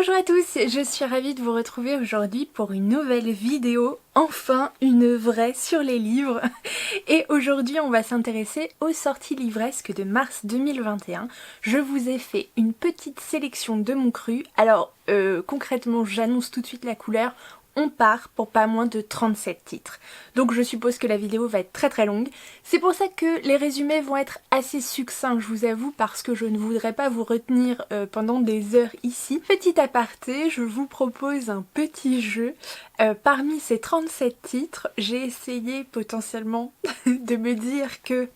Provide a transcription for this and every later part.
Bonjour à tous, je suis ravie de vous retrouver aujourd'hui pour une nouvelle vidéo, enfin une vraie sur les livres. Et aujourd'hui on va s'intéresser aux sorties livresques de mars 2021. Je vous ai fait une petite sélection de mon cru. Alors concrètement j'annonce tout de suite la couleur. On part pour pas moins de 37 titres. Donc je suppose que la vidéo va être très longue. C'est pour ça que les résumés vont être assez succincts, je vous avoue, parce que je ne voudrais pas vous retenir pendant des heures ici. Petit aparté, je vous propose un petit jeu. Parmi ces 37 titres, j'ai essayé potentiellement de me dire que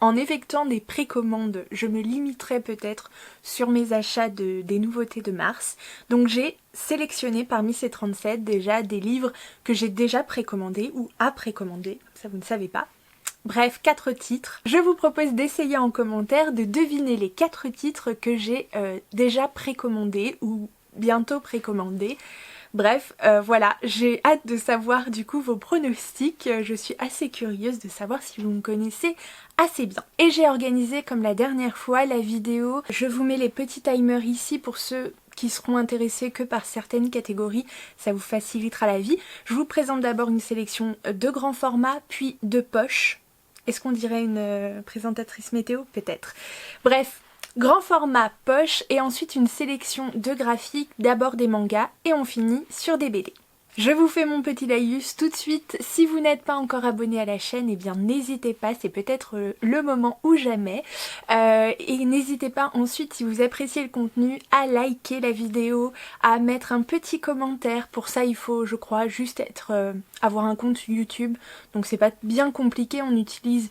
en effectuant des précommandes, je me limiterai peut-être sur mes achats des nouveautés de mars. Donc j'ai sélectionné parmi ces 37 déjà des livres que j'ai déjà précommandés ou à précommander, ça vous ne savez pas. Bref, 4 titres. Je vous propose d'essayer en commentaire de deviner les 4 titres que j'ai déjà précommandés ou bientôt précommandés. Bref, voilà, j'ai hâte de savoir du coup vos pronostics, je suis assez curieuse de savoir si vous me connaissez assez bien. Et j'ai organisé comme la dernière fois la vidéo, je vous mets les petits timers ici pour ceux qui seront intéressés que par certaines catégories, ça vous facilitera la vie. Je vous présente d'abord une sélection de grand format, puis de poche. Est-ce qu'on dirait une présentatrice météo? Peut-être. Bref. Grand format poche et ensuite une sélection de graphiques, d'abord des mangas et on finit sur des BD. Je vous fais mon petit laïus tout de suite. Si vous n'êtes pas encore abonné à la chaîne, eh bien n'hésitez pas, c'est peut-être le moment ou jamais. Et n'hésitez pas ensuite, si vous appréciez le contenu, à liker la vidéo, à mettre un petit commentaire. Pour ça, il faut, je crois, juste avoir un compte YouTube. Donc c'est pas bien compliqué, on utilise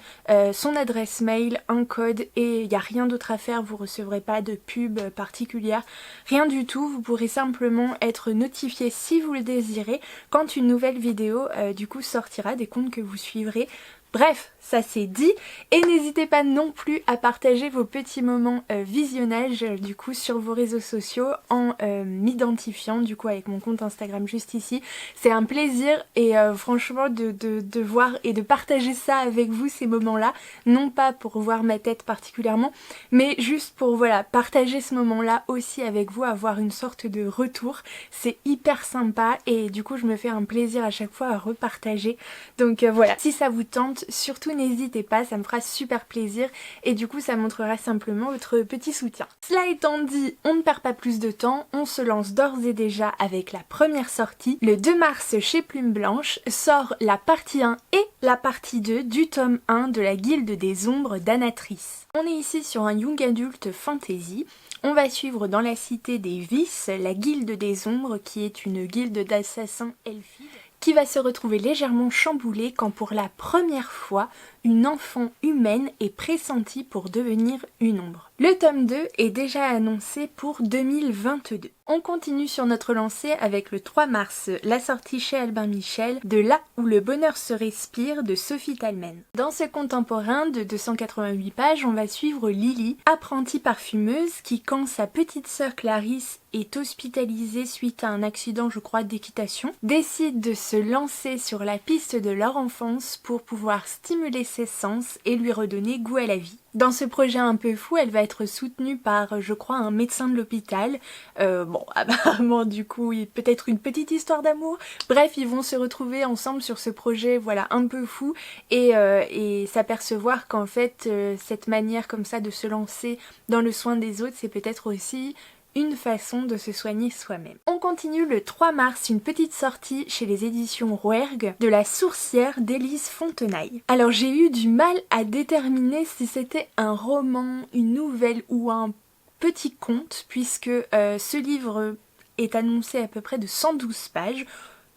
son adresse mail, un code et il n'y a rien d'autre à faire. Vous recevrez pas de pub particulière, rien du tout. Vous pourrez simplement être notifié si vous le désirez quand une nouvelle vidéo du coup sortira des comptes que vous suivrez. Bref, ça c'est dit. Et n'hésitez pas non plus à partager vos petits moments visionnage du coup sur vos réseaux sociaux en m'identifiant du coup avec mon compte Instagram juste ici. C'est un plaisir et franchement de voir et de partager ça avec vous ces moments-là. Non pas pour voir ma tête particulièrement, mais juste pour voilà partager ce moment-là aussi avec vous, avoir une sorte de retour. C'est hyper sympa et du coup je me fais un plaisir à chaque fois à repartager. Donc voilà, si ça vous tente, surtout n'hésitez pas, ça me fera super plaisir et du coup ça montrera simplement votre petit soutien. Cela étant dit, on ne perd pas plus de temps, on se lance d'ores et déjà avec la première sortie. Le 2 mars chez Plume Blanche sort la partie 1 et la partie 2 du tome 1 de la Guilde des Ombres d'Anatrice. On est ici sur un young adult fantasy. On va suivre dans la cité des vices la Guilde des Ombres qui est une guilde d'assassins elfides qui va se retrouver légèrement chamboulée quand pour la première fois, une enfant humaine est pressentie pour devenir une ombre. Le tome 2 est déjà annoncé pour 2022. On continue sur notre lancée avec le 3 mars, la sortie chez Albin Michel de Là où le bonheur se respire de Sophie Talmen. Dans ce contemporain de 288 pages, on va suivre Lily, apprentie parfumeuse qui, quand sa petite sœur Clarisse est hospitalisée suite à un accident, je crois, d'équitation, décide de se lancer sur la piste de leur enfance pour pouvoir stimuler ses sens et lui redonner goût à la vie. Dans ce projet un peu fou, elle va être soutenue par, je crois, un médecin de l'hôpital. Bon, apparemment, du coup, peut-être une petite histoire d'amour. Bref, ils vont se retrouver ensemble sur ce projet, voilà, un peu fou et s'apercevoir qu'en fait, cette manière comme ça de se lancer dans le soin des autres, c'est peut-être aussi une façon de se soigner soi-même. On continue le 3 mars, une petite sortie chez les éditions Rouergue de La Sourcière d'Élise Fontenaille. Alors j'ai eu du mal à déterminer si c'était un roman, une nouvelle ou un petit conte puisque ce livre est annoncé à peu près de 112 pages,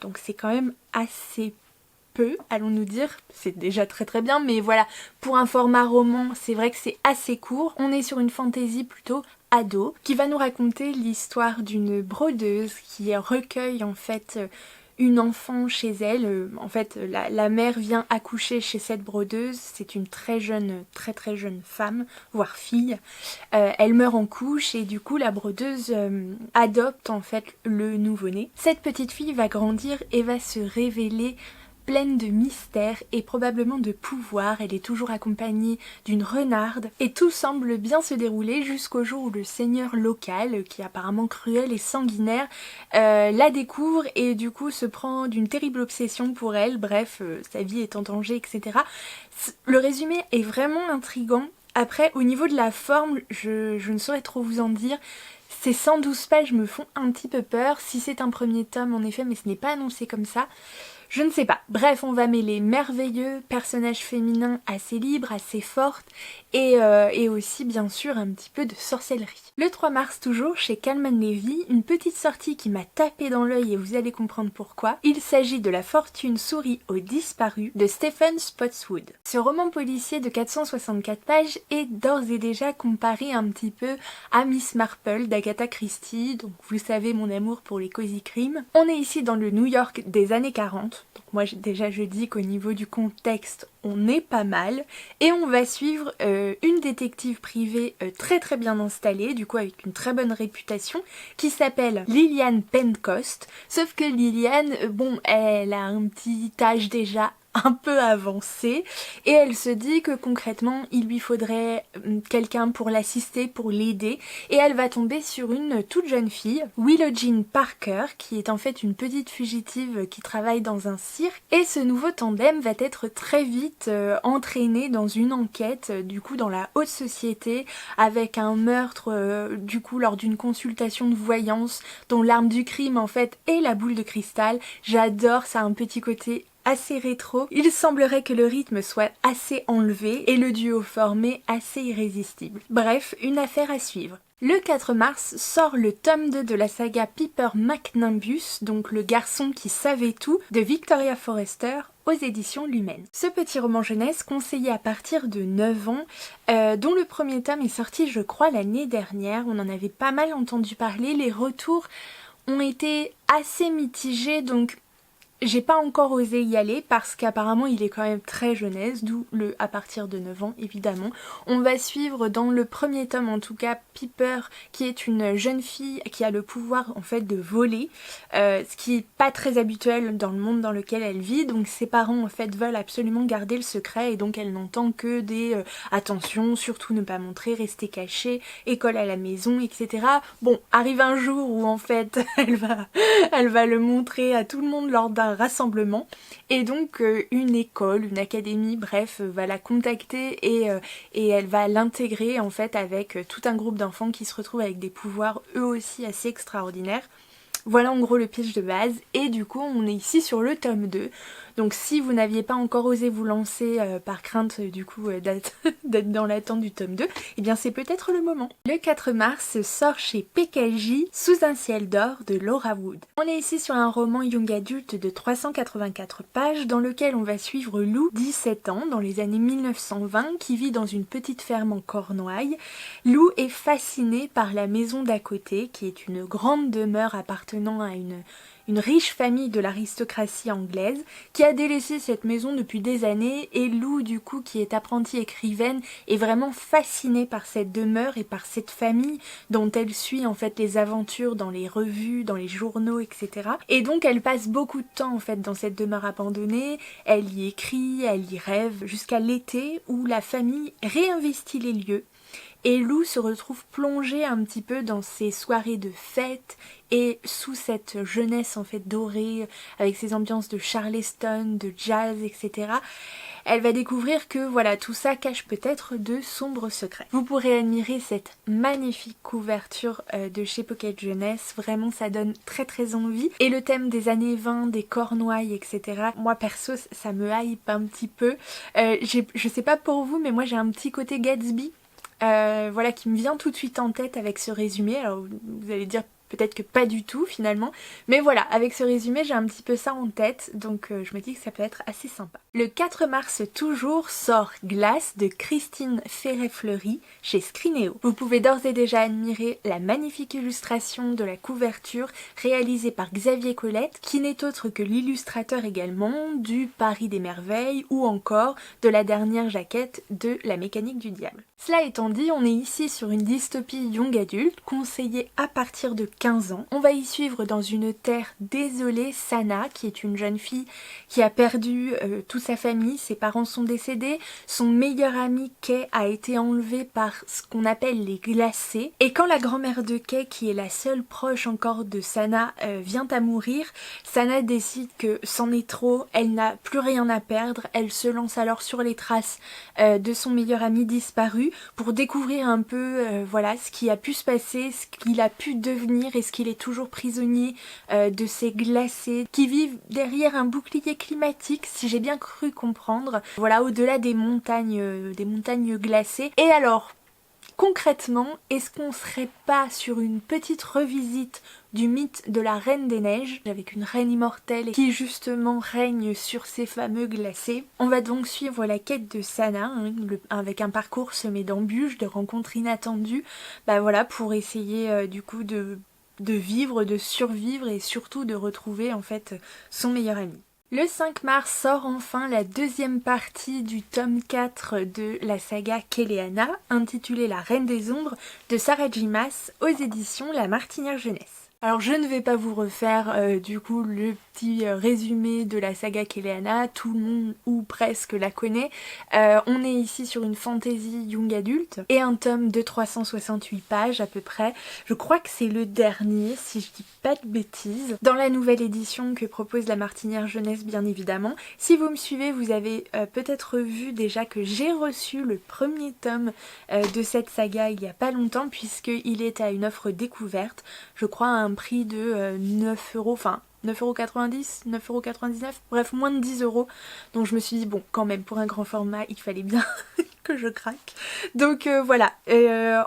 donc c'est quand même assez peu, allons-nous dire, c'est déjà très bien, mais voilà, pour un format roman, c'est vrai que c'est assez court. On est sur une fantaisie plutôt ado, qui va nous raconter l'histoire d'une brodeuse qui recueille en fait une enfant chez elle. En fait, la mère vient accoucher chez cette brodeuse, c'est une très jeune femme, voire fille. Elle meurt en couche et du coup la brodeuse adopte en fait le nouveau-né. Cette petite fille va grandir et va se révéler pleine de mystères et probablement de pouvoir. Elle est toujours accompagnée d'une renarde et tout semble bien se dérouler jusqu'au jour où le seigneur local, qui est apparemment cruel et sanguinaire, la découvre et du coup se prend d'une terrible obsession pour elle. Bref, sa vie est en danger, etc. Le résumé est vraiment intriguant. Après, au niveau de la forme, je ne saurais trop vous en dire. Ces 112 pages me font un petit peu peur. Si c'est un premier tome, en effet, mais ce n'est pas annoncé comme ça. Je ne sais pas. Bref, on va mêler merveilleux, personnages féminins assez libres, assez fortes, et aussi bien sûr un petit peu de sorcellerie. Le 3 mars toujours, chez Calman Levy, une petite sortie qui m'a tapé dans l'œil et vous allez comprendre pourquoi. Il s'agit de La fortune sourit aux disparus de Stephen Spotswood. Ce roman policier de 464 pages est d'ores et déjà comparé un petit peu à Miss Marple d'Agatha Christie, donc vous savez mon amour pour les cosy crimes. On est ici dans le New York des années 40. Donc moi déjà je dis qu'au niveau du contexte on est pas mal et on va suivre une détective privée très très bien installée, du coup avec une très bonne réputation, qui s'appelle Lillian Pentecost, sauf que Lillian, bon, elle a un petit âge déjà un peu avancée et elle se dit que concrètement il lui faudrait quelqu'un pour l'assister, pour l'aider, et elle va tomber sur une toute jeune fille, Willow Jean Parker, qui est en fait une petite fugitive qui travaille dans un cirque, et ce nouveau tandem va être très vite entraîné dans une enquête du coup dans la haute société avec un meurtre du coup lors d'une consultation de voyance dont l'arme du crime en fait est la boule de cristal. J'adore, ça a un petit côté assez rétro. Il semblerait que le rythme soit assez enlevé et le duo formé assez irrésistible. Bref, une affaire à suivre. Le 4 mars sort le tome 2 de la saga Piper McNimbus, donc le garçon qui savait tout, de Victoria Forrester, aux éditions Lumen. Ce petit roman jeunesse conseillé à partir de 9 ans, dont le premier tome est sorti je crois l'année dernière, on en avait pas mal entendu parler, les retours ont été assez mitigés, donc j'ai pas encore osé y aller parce qu'apparemment il est quand même très jeunesse, d'où le à partir de 9 ans évidemment. On va suivre dans le premier tome en tout cas Piper, qui est une jeune fille qui a le pouvoir en fait de voler, ce qui est pas très habituel dans le monde dans lequel elle vit, donc ses parents en fait veulent absolument garder le secret et donc elle n'entend que des attention, surtout ne pas montrer, rester cachée, école à la maison, etc. Bon, arrive un jour où en fait elle va le montrer à tout le monde lors d'un rassemblement et donc une école, une académie, bref, va la contacter et elle va l'intégrer en fait avec tout un groupe d'enfants qui se retrouvent avec des pouvoirs eux aussi assez extraordinaires. Voilà en gros le pitch de base et du coup on est ici sur le tome 2. Donc si vous n'aviez pas encore osé vous lancer par crainte du coup d'être dans l'attente du tome 2, eh bien c'est peut-être le moment. Le 4 mars sort chez PKJ Sous un ciel d'or de Laura Wood. On est ici sur un roman young adulte de 384 pages dans lequel on va suivre Lou, 17 ans, dans les années 1920, qui vit dans une petite ferme en Cornouailles. Lou est fascinée par la maison d'à côté, qui est une grande demeure appartenant à une riche famille de l'aristocratie anglaise qui a délaissé cette maison depuis des années, et Lou du coup qui est apprentie écrivaine est vraiment fascinée par cette demeure et par cette famille dont elle suit en fait les aventures dans les revues, dans les journaux, etc. Et donc elle passe beaucoup de temps en fait dans cette demeure abandonnée, elle y écrit, elle y rêve jusqu'à l'été où la famille réinvestit les lieux. Et Lou se retrouve plongée un petit peu dans ces soirées de fête et sous cette jeunesse en fait dorée avec ces ambiances de Charleston, de jazz, etc. Elle va découvrir que voilà, tout ça cache peut-être de sombres secrets. Vous pourrez admirer cette magnifique couverture de chez Pocket Jeunesse, vraiment ça donne très très envie. Et le thème des années 20, des Cornouailles, etc. Moi perso ça me hype un petit peu. Je sais pas pour vous mais moi j'ai un petit côté Gatsby. Voilà qui me vient tout de suite en tête avec ce résumé. Alors vous allez dire peut-être que pas du tout finalement, mais voilà, avec ce résumé j'ai un petit peu ça en tête, donc je me dis que ça peut être assez sympa. Le 4 mars toujours sort Glace de Christine Ferré-Fleury chez Scrinéo. Vous pouvez d'ores et déjà admirer la magnifique illustration de la couverture réalisée par Xavier Colette, qui n'est autre que l'illustrateur également du Paris des Merveilles ou encore de la dernière jaquette de La Mécanique du Diable. Cela étant dit, on est ici sur une dystopie young adulte, conseillée à partir de 15 ans. On va y suivre dans une terre désolée Sana, qui est une jeune fille qui a perdu toute sa famille, ses parents sont décédés, son meilleur ami Kei a été enlevé par ce qu'on appelle les glacés. Et quand la grand-mère de Kei, qui est la seule proche encore de Sana, vient à mourir, Sana décide que c'en est trop, elle n'a plus rien à perdre, elle se lance alors sur les traces de son meilleur ami disparu, pour découvrir un peu voilà, ce qui a pu se passer, ce qu'il a pu devenir, est-ce qu'il est toujours prisonnier de ces glacés qui vivent derrière un bouclier climatique, si j'ai bien cru comprendre, voilà, au-delà des montagnes glacées. Et alors, concrètement, est-ce qu'on serait pas sur une petite revisite du mythe de la Reine des Neiges, avec une reine immortelle qui justement règne sur ces fameux glacés? On va donc suivre la quête de Sana, avec un parcours semé d'embûches, de rencontres inattendues, bah voilà, pour essayer du coup de vivre, de survivre et surtout de retrouver en fait son meilleur ami. Le 5 mars sort enfin la deuxième partie du tome 4 de la saga Keleana, intitulée La Reine des Ombres de Sarah J. Maas aux éditions La Martinière Jeunesse. Alors je ne vais pas vous refaire du coup le petit résumé de la saga Keleana, tout le monde ou presque la connaît. On est ici sur une fantasy young adulte et un tome de 368 pages à peu près. Je crois que c'est le dernier si je dis pas de bêtises. Dans la nouvelle édition que propose la Martinière Jeunesse bien évidemment. Si vous me suivez, vous avez peut-être vu déjà que j'ai reçu le premier tome de cette saga il y a pas longtemps puisqu'il est à une offre découverte. Je crois à un prix de 9 €, enfin 9,90 €, 9,99 €, bref moins de 10 €. Donc je me suis dit bon quand même pour un grand format il fallait bien que je craque. Donc voilà,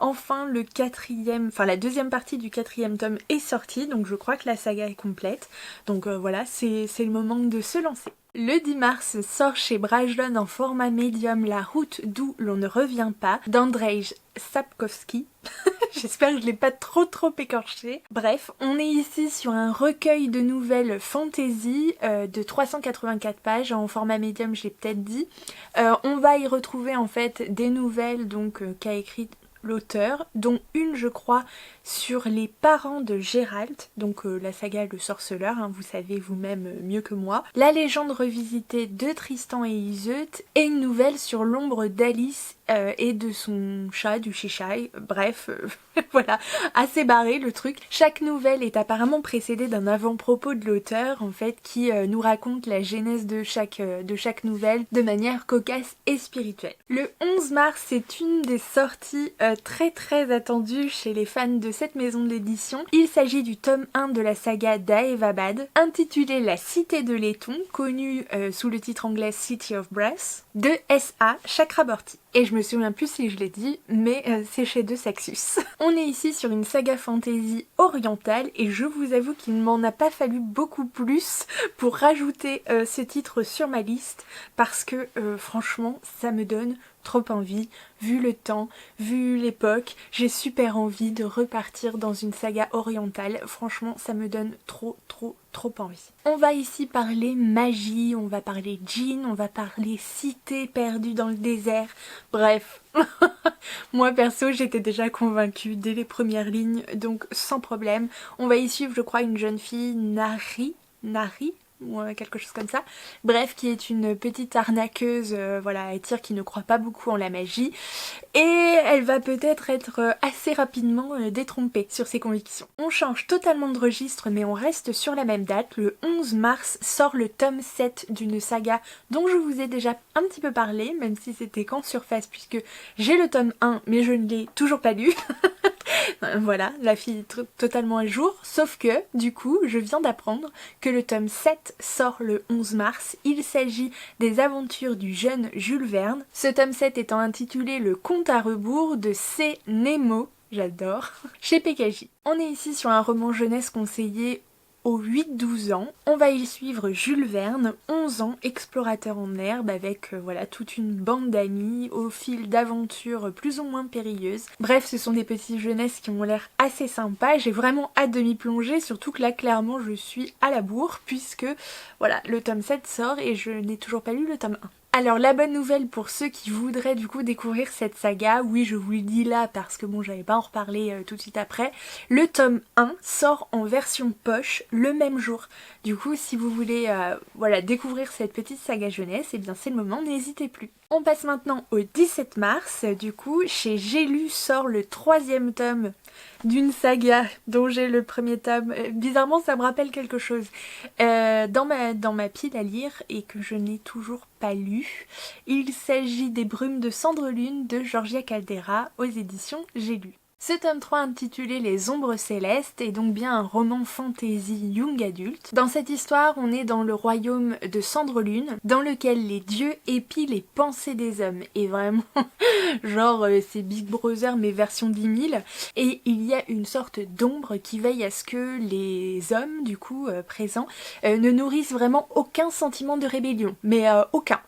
enfin la deuxième partie du 4e tome est sortie, donc je crois que la saga est complète. Donc voilà, c'est le moment de se lancer. Le 10 mars sort chez Brajlon en format médium La route d'où l'on ne revient pas d'Andrzej Sapkowski. J'espère que je l'ai pas trop écorché. Bref, on est ici sur un recueil de nouvelles fantasy de 384 pages en format médium, je l'ai peut-être dit. On va y retrouver en fait des nouvelles donc qu'a écrite l'auteur, dont une je crois sur les parents de Gérald, donc la saga Le Sorceleur, hein, vous savez vous-même mieux que moi, la légende revisitée de Tristan et Iseut, et une nouvelle sur l'ombre d'Alice et de son chat, du Chichai, bref, voilà, assez barré le truc. Chaque nouvelle est apparemment précédée d'un avant-propos de l'auteur, en fait, qui nous raconte la genèse de chaque nouvelle de manière cocasse et spirituelle. Le 11 mars, c'est une des sorties très attendue chez les fans de cette maison d'édition. Il s'agit du tome 1 de la saga d'Aevabad, intitulé La Cité de Laiton, connue sous le titre anglais City of Brass, de S.A. Chakraborty. Et je me souviens plus si je l'ai dit, mais c'est chez De Saxus. On est ici sur une saga fantasy orientale et je vous avoue qu'il ne m'en a pas fallu beaucoup plus pour rajouter ce titre sur ma liste parce que franchement ça me donne trop envie, vu le temps, vu l'époque, j'ai super envie de repartir dans une saga orientale, franchement ça me donne trop envie. On va ici parler magie, on va parler djinn, on va parler cité perdue dans le désert, bref. Moi perso j'étais déjà convaincue dès les premières lignes, donc sans problème. On va y suivre je crois une jeune fille, Nari ou quelque chose comme ça, bref, qui est une petite arnaqueuse, voilà, à dire qui ne croit pas beaucoup en la magie, et elle va peut-être être assez rapidement détrompée sur ses convictions. On change totalement de registre, mais on reste sur la même date. Le 11 mars sort le tome 7 d'une saga dont je vous ai déjà un petit peu parlé, même si c'était qu'en surface, puisque j'ai le tome 1, mais je ne l'ai toujours pas lu. Voilà, la fille totalement à jour, sauf que du coup je viens d'apprendre que le tome 7 sort le 11 mars, il s'agit des aventures du jeune Jules Verne, ce tome 7 étant intitulé Le Conte à rebours de C. Nemo, j'adore, chez PKJ. On est ici sur un roman jeunesse conseillé aux 8-12 ans. On va y suivre Jules Verne, 11 ans, explorateur en herbe avec voilà toute une bande d'amis au fil d'aventures plus ou moins périlleuses. Bref, ce sont des petits jeunesses qui ont l'air assez sympas. J'ai vraiment hâte de m'y plonger, surtout que là clairement je suis à la bourre puisque voilà, le tome 7 sort et je n'ai toujours pas lu le tome 1. Alors la bonne nouvelle pour ceux qui voudraient du coup découvrir cette saga, oui je vous le dis là parce que bon j'allais pas en reparler tout de suite après, le tome 1 sort en version poche le même jour. Du coup si vous voulez voilà, découvrir cette petite saga jeunesse, et bien c'est le moment, n'hésitez plus. On passe maintenant au 17 mars, du coup chez J'ai lu sort le 3e tome d'une saga dont j'ai le premier tome. Bizarrement ça me rappelle quelque chose dans ma pile à lire et que je n'ai toujours pas lu. Il s'agit des Brumes de Cendrelune de Georgia Caldera aux éditions J'ai lu. Ce tome 3 intitulé Les Ombres Célestes est donc bien un roman fantasy young adulte. Dans cette histoire, on est dans le royaume de Cendrelune, dans lequel les dieux épient les pensées des hommes. Et vraiment, genre c'est Big Brother mais version 10 000. Et il y a une sorte d'ombre qui veille à ce que les hommes, du coup, présents, ne nourrissent vraiment aucun sentiment de rébellion. Mais aucun.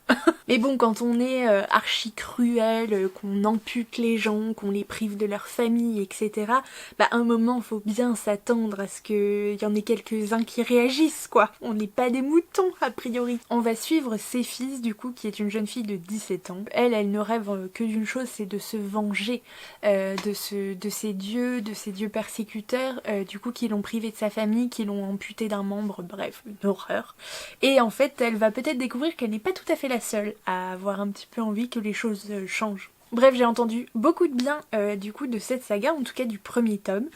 Mais bon, quand on est archi cruel, qu'on ampute les gens, qu'on les prive de leur famille, etc., bah à un moment, faut bien s'attendre à ce qu'il y en ait quelques-uns qui réagissent, quoi. On n'est pas des moutons, a priori. On va suivre Céphise, du coup, qui est une jeune fille de 17 ans. Elle ne rêve que d'une chose, c'est de se venger de ces dieux persécuteurs, du coup, qui l'ont privée de sa famille, qui l'ont amputée d'un membre, bref, une horreur. Et en fait, elle va peut-être découvrir qu'elle n'est pas tout à fait la seule à avoir un petit peu envie que les choses changent. Bref, j'ai entendu beaucoup de bien du coup de cette saga, en tout cas du premier tome.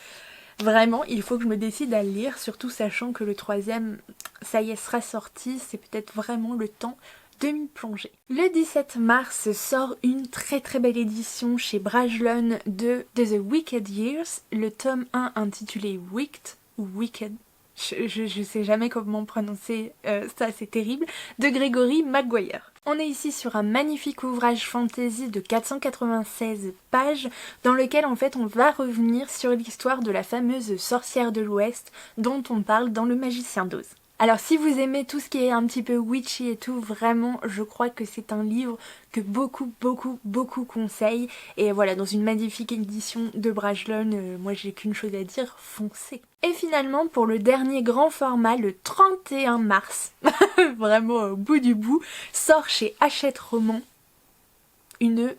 Vraiment, il faut que je me décide à le lire, surtout sachant que le 3e, ça y est, sera sorti, c'est peut-être vraiment le temps de m'y plonger. Le 17 mars sort une très très belle édition chez Brajlon de The Wicked Years, le tome 1 intitulé Wicked, ou Wicked, je sais jamais comment prononcer ça, c'est terrible, de Gregory Maguire. On est ici sur un magnifique ouvrage fantasy de 496 pages dans lequel en fait on va revenir sur l'histoire de la fameuse sorcière de l'Ouest dont on parle dans Le Magicien d'Oz. Alors si vous aimez tout ce qui est un petit peu witchy et tout, vraiment je crois que c'est un livre que beaucoup conseillent. Et voilà, dans une magnifique édition de Brajlon, moi j'ai qu'une chose à dire, foncez. Et finalement pour le dernier grand format, le 31 mars, vraiment au bout du bout, sort chez Hachette Roman une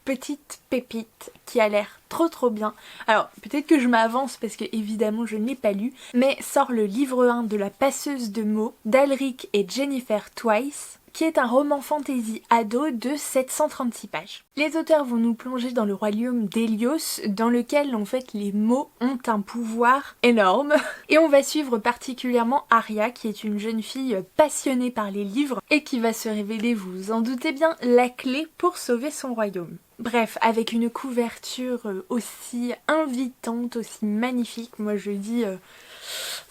petite pépite qui a l'air trop bien. Alors peut-être que je m'avance parce que évidemment je ne l'ai pas lu, mais sort le livre 1 de La Passeuse de mots d'Alric et Jennifer Twice, qui est un roman fantasy ado de 736 pages. Les auteurs vont nous plonger dans le royaume d'Hélios, dans lequel en fait les mots ont un pouvoir énorme. Et on va suivre particulièrement Aria, qui est une jeune fille passionnée par les livres et qui va se révéler, vous en doutez bien, la clé pour sauver son royaume. Bref, avec une couverture aussi invitante, aussi magnifique, moi je dis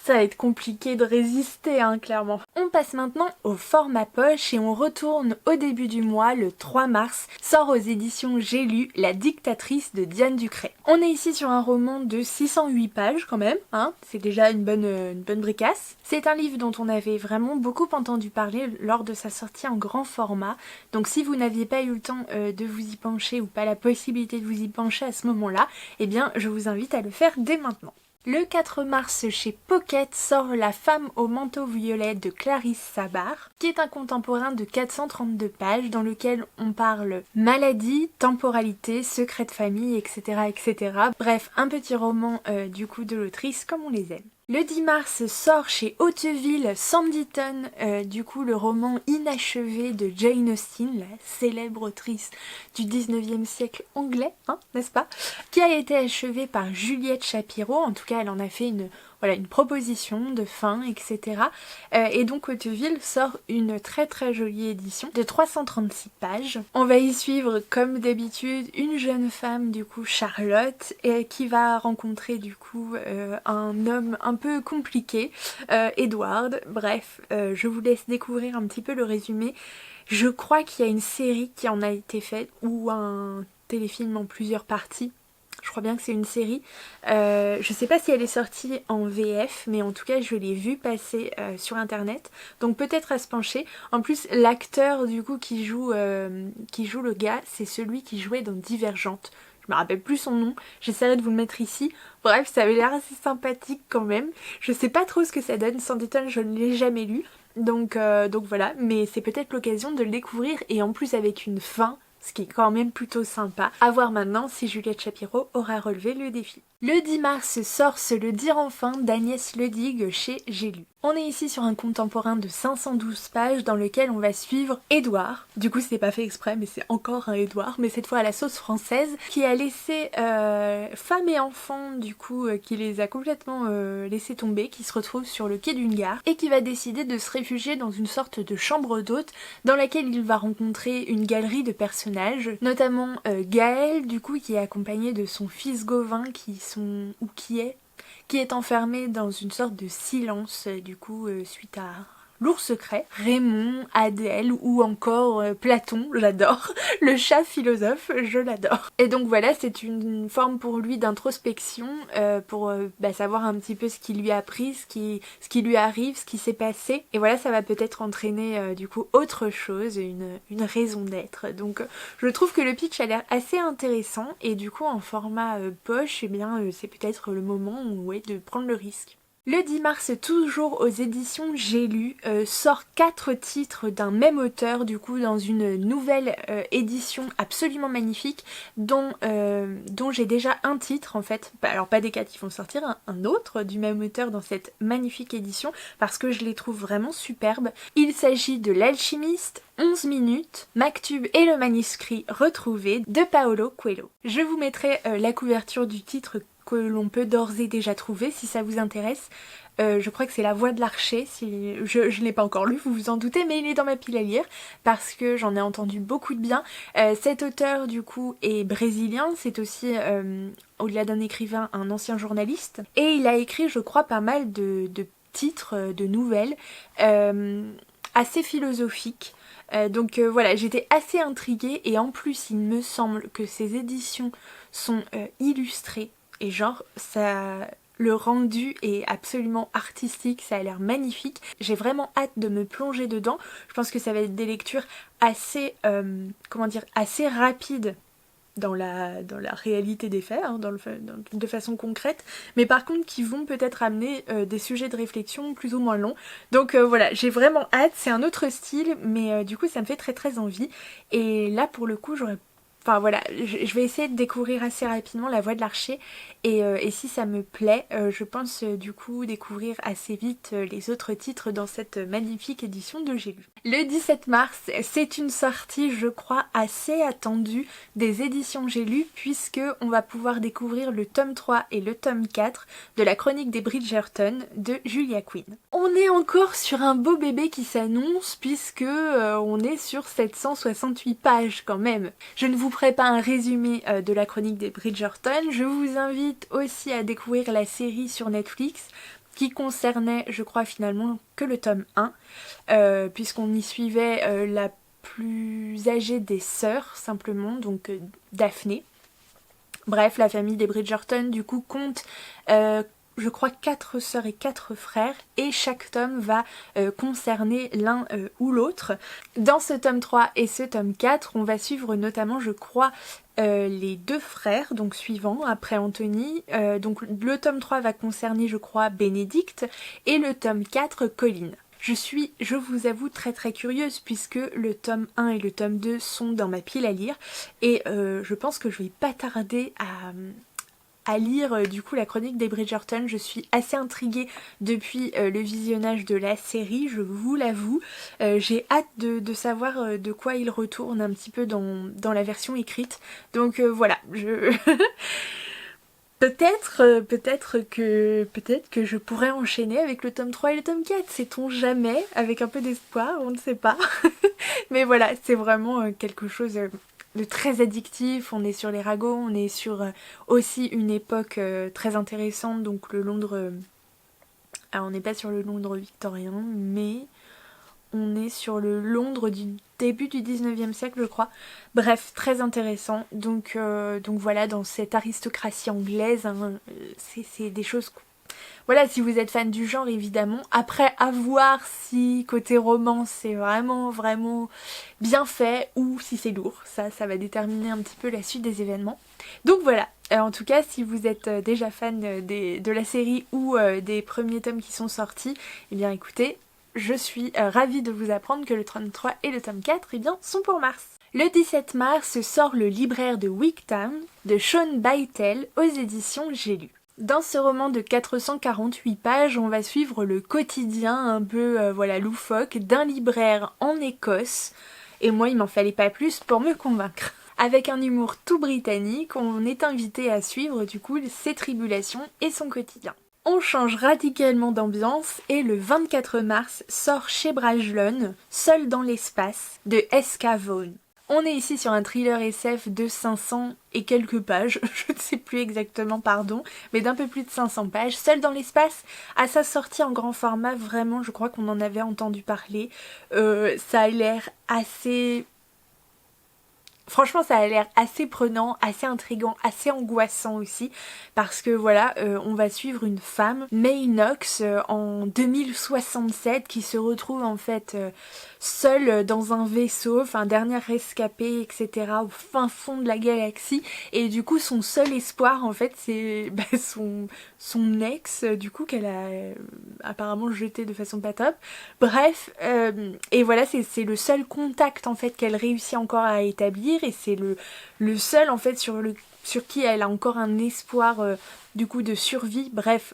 ça va être compliqué de résister hein, clairement. On passe maintenant au format poche et on retourne au début du mois, le 3 mars, sort aux éditions J'ai lu La Dictatrice de Diane Ducret. On est ici sur un roman de 608 pages quand même, hein, c'est déjà une bonne bricasse. C'est un livre dont on avait vraiment beaucoup entendu parler lors de sa sortie en grand format, donc si vous n'aviez pas eu le temps de vous y pencher ou pas la possibilité de vous y pencher à ce moment-là, eh bien je vous invite à le faire dès maintenant. Le 4 mars chez Pocket sort La Femme au manteau violet de Clarisse Sabar, qui est un contemporain de 432 pages dans lequel on parle maladie, temporalité, secret de famille, etc. Bref, un petit roman du coup de l'autrice comme on les aime. Le 10 mars sort chez Hauteville Sanditon, du coup le roman inachevé de Jane Austen, la célèbre autrice du 19e siècle anglais, hein, n'est-ce pas, qui a été achevé par Juliette Shapiro. En tout cas elle en a fait une proposition de fin, etc. Et donc Hauteville sort une très jolie édition de 336 pages. On va y suivre comme d'habitude une jeune femme, du coup Charlotte, qui va rencontrer du coup un homme un peu compliqué, Edward. Bref, je vous laisse découvrir un petit peu le résumé. Je crois qu'il y a une série qui en a été faite ou un téléfilm en plusieurs parties. Je crois bien que c'est une série. Je sais pas si elle est sortie en VF, mais en tout cas je l'ai vue passer sur internet. Donc peut-être à se pencher. En plus l'acteur du coup qui joue le gars, c'est celui qui jouait dans Divergente. Je me rappelle plus son nom, j'essaierai de vous le mettre ici. Bref, ça avait l'air assez sympathique quand même. Je sais pas trop ce que ça donne, Sanditon je ne l'ai jamais lu. Donc voilà, mais c'est peut-être l'occasion de le découvrir et en plus avec une fin, ce qui est quand même plutôt sympa. À voir maintenant si Juliette Shapiro aura relevé le défi. Le 10 mars sort Se le dire enfin d'Agnès Ledigue chez J'ai lu. On est ici sur un contemporain de 512 pages dans lequel on va suivre Édouard. Du coup c'est pas fait exprès mais c'est encore un Édouard, mais cette fois à la sauce française, qui a laissé femme et enfants du coup, qui les a complètement laissés tomber, qui se retrouve sur le quai d'une gare et qui va décider de se réfugier dans une sorte de chambre d'hôte dans laquelle il va rencontrer une galerie de personnages, notamment Gaël du coup qui est accompagné de son fils Gauvin qui est enfermé dans une sorte de silence du coup suite à Lourd Secret, Raymond, Adèle ou encore Platon, j'adore, le chat philosophe, je l'adore. Et donc voilà, c'est une forme pour lui d'introspection pour savoir un petit peu ce qui lui a pris, ce qui lui arrive, ce qui s'est passé. Et voilà, ça va peut-être entraîner du coup autre chose, une raison d'être. Donc je trouve que le pitch a l'air assez intéressant et du coup en format poche, eh bien c'est peut-être le moment de prendre le risque. Le 10 mars, toujours aux éditions J'ai lu, sort 4 titres d'un même auteur, du coup dans une nouvelle édition absolument magnifique, dont j'ai déjà un titre en fait, alors pas des 4 qui vont sortir, un autre du même auteur dans cette magnifique édition, parce que je les trouve vraiment superbes. Il s'agit de L'Alchimiste, 11 minutes, Mactube et le manuscrit retrouvé de Paolo Coelho. Je vous mettrai la couverture du titre que l'on peut d'ores et déjà trouver si ça vous intéresse. Je crois que c'est La Voix de l'Archer, si je ne l'ai pas encore lu, vous vous en doutez, mais il est dans ma pile à lire parce que j'en ai entendu beaucoup de bien. Cet auteur du coup est brésilien, c'est aussi au-delà d'un écrivain, un ancien journaliste, et il a écrit je crois pas mal de titres, de nouvelles assez philosophiques. Donc voilà, j'étais assez intriguée et en plus il me semble que ces éditions sont illustrées. Et genre, le rendu est absolument artistique, ça a l'air magnifique. J'ai vraiment hâte de me plonger dedans. Je pense que ça va être des lectures assez, assez rapides dans la réalité des faits, de façon concrète, mais par contre qui vont peut-être amener des sujets de réflexion plus ou moins longs. Donc voilà, j'ai vraiment hâte, c'est un autre style, mais du coup ça me fait très très envie. Et là pour le coup Enfin voilà, je vais essayer de découvrir assez rapidement La Voix de l'Archer et si ça me plaît, je pense du coup découvrir assez vite les autres titres dans cette magnifique édition de J'ai lu. Le 17 mars, c'est une sortie je crois assez attendue des éditions J'ai lu puisque on va pouvoir découvrir le tome 3 et le tome 4 de la chronique des Bridgerton de Julia Quinn. On est encore sur un beau bébé qui s'annonce puisque on est sur 768 pages quand même. Je ne vous ferai pas un résumé de la chronique des Bridgerton, je vous invite aussi à découvrir la série sur Netflix qui concernait, je crois finalement, que le tome 1, puisqu'on y suivait la plus âgée des sœurs, simplement, donc Daphné. Bref, la famille des Bridgerton, du coup, compte je crois 4 sœurs et 4 frères et chaque tome va concerner l'un ou l'autre. Dans ce tome 3 et ce tome 4, on va suivre notamment je crois les 2 frères, donc suivants après Anthony. Donc le tome 3 va concerner je crois Bénédicte et le tome 4 Colline. Je vous avoue très très curieuse puisque le tome 1 et le tome 2 sont dans ma pile à lire et je pense que je vais pas tarder à lire du coup la chronique des Bridgerton. Je suis assez intriguée depuis le visionnage de la série, je vous l'avoue. J'ai hâte de savoir de quoi il retourne un petit peu dans la version écrite. Donc voilà, peut-être que je pourrais enchaîner avec le tome 3 et le tome 4, sait-on jamais, avec un peu d'espoir, on ne sait pas. Mais voilà, c'est vraiment quelque chose de très addictif, on est sur les ragots, on est sur aussi une époque très intéressante, donc le Londres... alors on n'est pas sur le Londres victorien, mais on est sur le Londres du début du 19e siècle je crois. Bref, très intéressant, donc voilà, dans cette aristocratie anglaise, c'est des choses... Voilà, si vous êtes fan du genre évidemment. Après, à voir si côté romance c'est vraiment bien fait ou si c'est lourd. Ça va déterminer un petit peu la suite des événements. Donc voilà, en tout cas si vous êtes déjà fan de la série ou des premiers tomes qui sont sortis, eh bien écoutez, je suis ravie de vous apprendre que le tome 3 et le tome 4 eh bien, sont pour mars. Le 17 mars sort Le libraire de Wigtown de Shawn Bytel aux éditions J'ai lu. Dans ce roman de 448 pages, on va suivre le quotidien un peu loufoque d'un libraire en Écosse. Et moi, il m'en fallait pas plus pour me convaincre. Avec un humour tout britannique, on est invité à suivre du coup ses tribulations et son quotidien. On change radicalement d'ambiance et le 24 mars sort chez Brajlon, Seul dans l'espace, de S.K. Vaughan. On est ici sur un thriller SF de 500 et quelques pages, je ne sais plus exactement, pardon, mais d'un peu plus de 500 pages. Seul dans l'espace, à sa sortie en grand format, vraiment, je crois qu'on en avait entendu parler. Ça a l'air assez... Franchement, ça a l'air assez prenant, assez intriguant, assez angoissant aussi, parce que voilà, on va suivre une femme, May Knox, en 2067, qui se retrouve en fait seule dans un vaisseau, enfin dernière rescapée, etc., au fin fond de la galaxie, et du coup son seul espoir en fait c'est son ex, du coup qu'elle a apparemment jeté de façon pas top. Bref, et voilà, c'est le seul contact en fait qu'elle réussit encore à établir, et c'est le seul en fait sur qui elle a encore un espoir du coup de survie. Bref,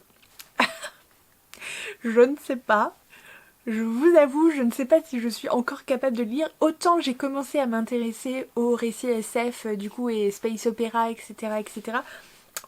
je ne sais pas. Je vous avoue, je ne sais pas si je suis encore capable de lire. Autant j'ai commencé à m'intéresser aux récits SF du coup et space opéra, etc., etc.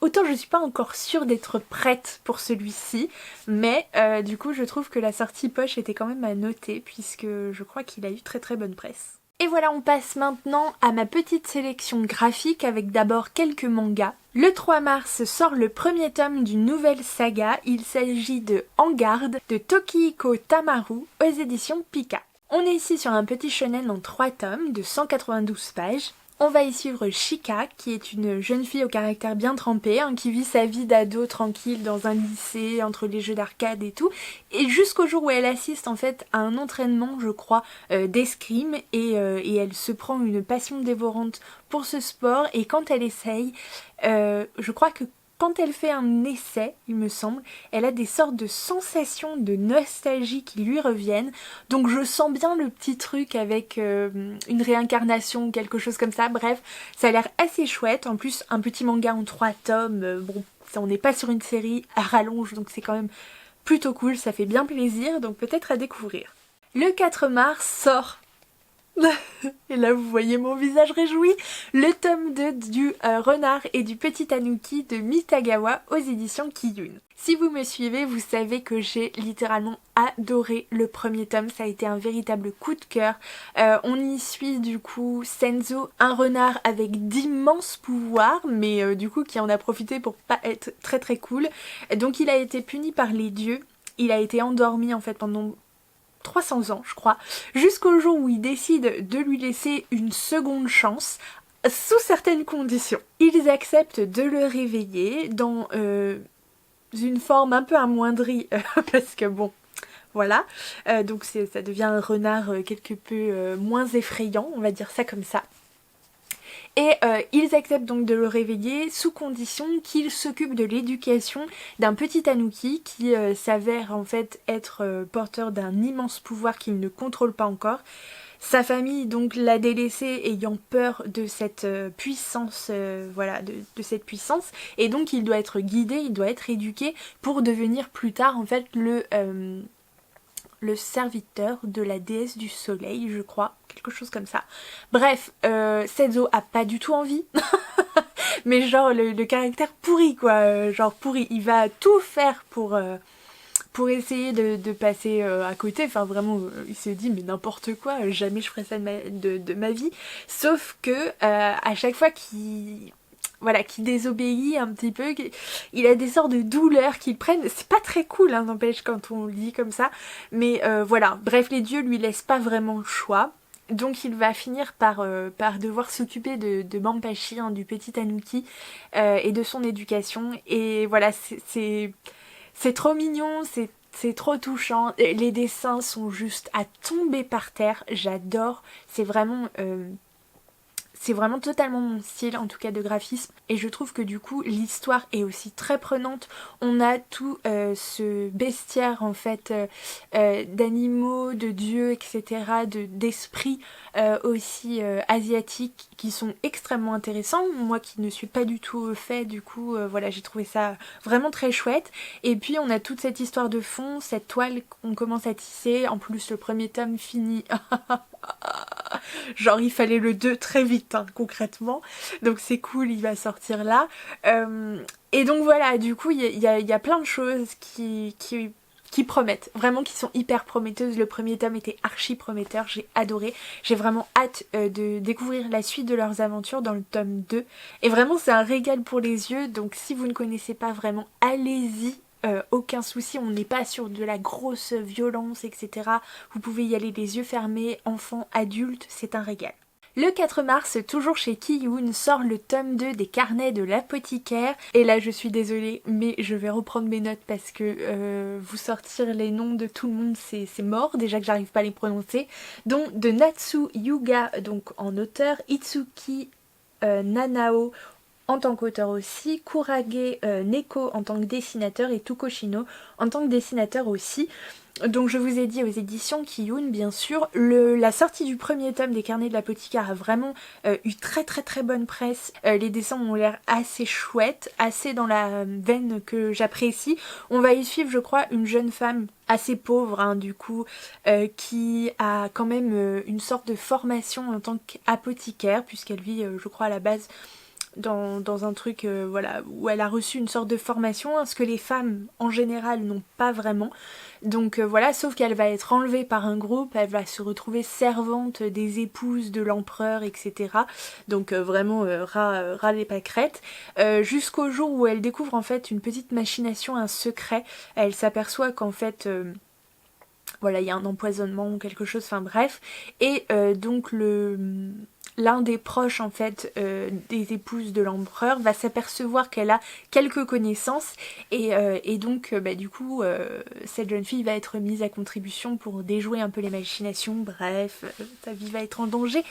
Autant je suis pas encore sûre d'être prête pour celui-ci, mais du coup je trouve que la sortie poche était quand même à noter puisque je crois qu'il a eu très très bonne presse. Et voilà, on passe maintenant à ma petite sélection graphique avec d'abord quelques mangas. Le 3 mars sort le premier tome d'une nouvelle saga, il s'agit de En garde de Tokihiko Tamaru aux éditions Pika. On est ici sur un petit shonen en 3 tomes de 192 pages. On va y suivre Shika, qui est une jeune fille au caractère bien trempé, qui vit sa vie d'ado tranquille dans un lycée, entre les jeux d'arcade et tout, et jusqu'au jour où elle assiste en fait à un entraînement, je crois, d'escrime, et elle se prend une passion dévorante pour ce sport, et quand elle essaye, je crois que quand elle fait un essai, il me semble, elle a des sortes de sensations de nostalgie qui lui reviennent. Donc je sens bien le petit truc avec une réincarnation ou quelque chose comme ça. Bref, ça a l'air assez chouette. En plus, un petit manga en 3 tomes. Bon, on n'est pas sur une série à rallonge, donc c'est quand même plutôt cool. Ça fait bien plaisir, donc peut-être à découvrir. Le 4 mars sort... Et là vous voyez mon visage réjoui, le tome 2 du Renard et du Petit Tanuki de Mitagawa aux éditions Kiyun. Si vous me suivez, vous savez que j'ai littéralement adoré le premier tome, ça a été un véritable coup de cœur. On y suit du coup Senzo, un renard avec d'immenses pouvoirs, mais du coup qui en a profité pour pas être très très cool. Donc il a été puni par les dieux, il a été endormi en fait pendant 300 ans je crois, jusqu'au jour où ils décident de lui laisser une seconde chance sous certaines conditions. Ils acceptent de le réveiller dans une forme un peu amoindrie parce que bon voilà, donc ça devient un renard quelque peu moins effrayant, on va dire ça comme ça. Et ils acceptent donc de le réveiller sous condition qu'il s'occupe de l'éducation d'un petit tanuki qui s'avère en fait être porteur d'un immense pouvoir qu'il ne contrôle pas encore. Sa famille donc l'a délaissé ayant peur de cette puissance, de cette puissance, et donc il doit être guidé, il doit être éduqué pour devenir plus tard en fait le serviteur de la déesse du soleil, je crois, quelque chose comme ça. Bref, Senzo a pas du tout envie, mais genre le caractère pourri quoi, genre pourri, il va tout faire pour essayer de passer à côté, enfin vraiment il se dit mais n'importe quoi, jamais je ferai ça de ma vie, sauf que à chaque fois qui désobéit un petit peu, il a des sortes de douleurs qu'il prennent, c'est pas très cool n'empêche quand on le dit comme ça, mais voilà, bref les dieux lui laissent pas vraiment le choix, donc il va finir par devoir s'occuper de Mampachi, du petit tanuki, et de son éducation, et voilà, c'est trop mignon, c'est trop touchant, les dessins sont juste à tomber par terre, j'adore, c'est vraiment c'est vraiment totalement mon style en tout cas de graphisme et je trouve que du coup l'histoire est aussi très prenante. On a tout ce bestiaire en fait d'animaux, de dieux, etc., d'esprits aussi asiatiques qui sont extrêmement intéressants. Moi qui ne suis pas du tout au fait, du coup voilà, j'ai trouvé ça vraiment très chouette. Et puis on a toute cette histoire de fond, cette toile qu'on commence à tisser. En plus le premier tome finit genre il fallait le 2 très vite hein, concrètement, donc c'est cool, il va sortir là. Et donc voilà, du coup il y a plein de choses qui promettent, vraiment qui sont hyper prometteuses. Le premier tome était archi prometteur, j'ai adoré, j'ai vraiment hâte de découvrir la suite de leurs aventures dans le tome 2 et vraiment c'est un régal pour les yeux, donc si vous ne connaissez pas vraiment, allez-y. Aucun souci, on n'est pas sur de la grosse violence, etc. Vous pouvez y aller les yeux fermés, enfants, adultes, c'est un régal. Le 4 mars, toujours chez Kiyun, sort le tome 2 des carnets de l'apothicaire. Et là, je suis désolée, mais je vais reprendre mes notes parce que vous sortir les noms de tout le monde, c'est mort. Déjà que j'arrive pas à les prononcer. Donc, de Natsu Yuga, donc en auteur, Itsuki Nanao, en tant qu'auteur aussi, Kurage Neko en tant que dessinateur et Tukoshino en tant que dessinateur aussi. Donc je vous ai dit aux éditions Kiyun bien sûr, la sortie du premier tome des carnets de l'apothicaire a vraiment eu très bonne presse. Les dessins ont l'air assez chouettes, assez dans la veine que j'apprécie. On va y suivre je crois une jeune femme assez pauvre hein, du coup, qui a quand même une sorte de formation en tant qu'apothicaire puisqu'elle vit je crois à la base dans un truc voilà, où elle a reçu une sorte de formation, hein, ce que les femmes en général n'ont pas vraiment. Donc voilà, sauf qu'elle va être enlevée par un groupe, elle va se retrouver servante des épouses de l'empereur, etc. Donc vraiment ras les pâquerettes. Jusqu'au jour où elle découvre en fait une petite machination, un secret. Elle s'aperçoit qu'en fait... voilà, il y a un empoisonnement ou quelque chose, enfin bref. Et donc l'un des proches en fait des épouses de l'empereur va s'apercevoir qu'elle a quelques connaissances et donc bah, du coup cette jeune fille va être mise à contribution pour déjouer un peu les machinations, bref, sa vie va être en danger.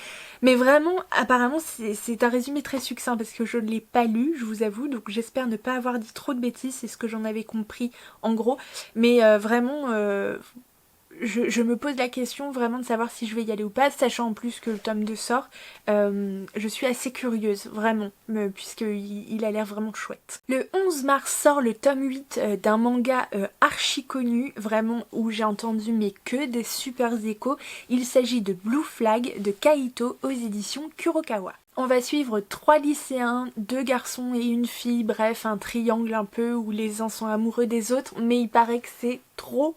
Mais vraiment, apparemment c'est un résumé très succinct parce que je ne l'ai pas lu, je vous avoue, donc j'espère ne pas avoir dit trop de bêtises, c'est ce que j'en avais compris en gros, mais vraiment... Je me pose la question vraiment de savoir si je vais y aller ou pas, sachant en plus que le tome 2 sort. Je suis assez curieuse, vraiment, puisqu'il a l'air vraiment chouette. Le 11 mars sort le tome 8 d'un manga archi connu, vraiment où j'ai entendu mais que des super échos. Il s'agit de Blue Flag de Kaito aux éditions Kurokawa. On va suivre 3 lycéens, 2 garçons et une fille, bref un triangle un peu où les uns sont amoureux des autres, mais il paraît que c'est trop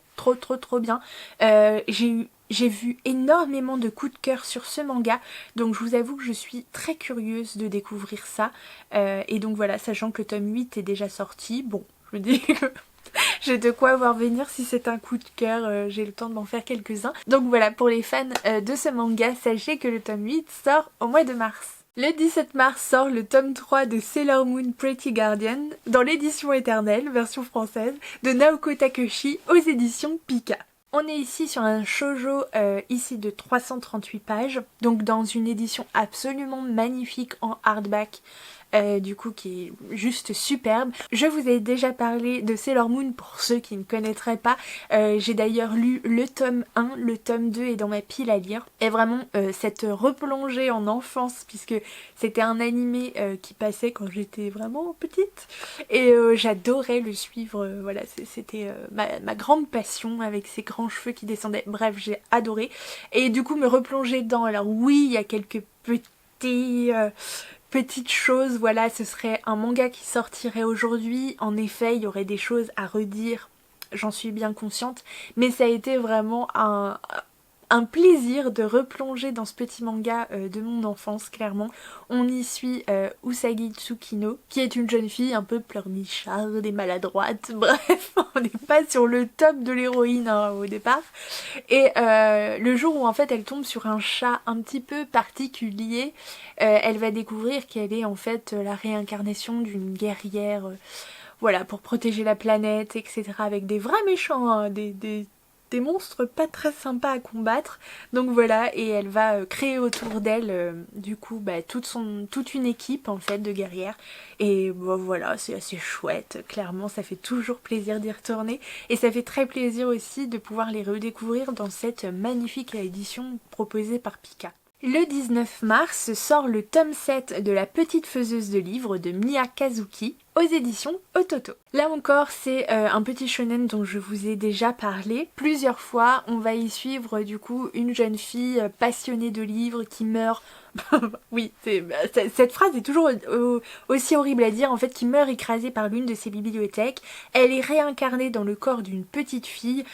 bien. J'ai vu énormément de coups de cœur sur ce manga, donc je vous avoue que je suis très curieuse de découvrir ça. Et donc voilà, sachant que le tome 8 est déjà sorti, bon, je me dis que... j'ai de quoi voir venir si c'est un coup de cœur, j'ai le temps de m'en faire quelques-uns. Donc voilà, pour les fans de ce manga, sachez que le tome 8 sort au mois de mars. Le 17 mars sort le tome 3 de Sailor Moon Pretty Guardian dans l'édition éternelle, version française, de Naoko Takeuchi aux éditions Pika. On est ici sur un shoujo ici de 338 pages, donc dans une édition absolument magnifique en hardback. Du coup qui est juste superbe. Je vous ai déjà parlé de Sailor Moon pour ceux qui ne connaîtraient pas. J'ai d'ailleurs lu le tome 1, le tome 2 est dans ma pile à lire. Et vraiment cette replongée en enfance, puisque c'était un animé qui passait quand j'étais vraiment petite. Et j'adorais le suivre, voilà, c'était ma grande passion avec ses grands cheveux qui descendaient. Bref, j'ai adoré. Et du coup me replonger dedans. Alors oui, il y a quelques petites choses, voilà, ce serait un manga qui sortirait aujourd'hui. En effet, il y aurait des choses à redire, j'en suis bien consciente, mais ça a été vraiment un plaisir de replonger dans ce petit manga de mon enfance, clairement. On y suit Usagi Tsukino, qui est une jeune fille un peu pleurnicharde et maladroite, bref, on n'est pas sur le top de l'héroïne hein, au départ. Et le jour où en fait elle tombe sur un chat un petit peu particulier, elle va découvrir qu'elle est en fait la réincarnation d'une guerrière, voilà, pour protéger la planète, etc. avec des vrais méchants, hein, des des monstres pas très sympas à combattre. Donc voilà, et elle va créer autour d'elle du coup toute une équipe en fait de guerrières. Et bon, voilà, c'est assez chouette, clairement ça fait toujours plaisir d'y retourner. Et ça fait très plaisir aussi de pouvoir les redécouvrir dans cette magnifique édition proposée par Pika. Le 19 mars sort le tome 7 de La Petite Faiseuse de Livres de Mia Kazuki aux éditions Ototo. Là encore, c'est un petit shonen dont je vous ai déjà parlé plusieurs fois. On va y suivre du coup une jeune fille passionnée de livres qui meurt. Oui, cette phrase est toujours aussi horrible à dire en fait, qui meurt écrasée par l'une de ses bibliothèques. Elle est réincarnée dans le corps d'une petite fille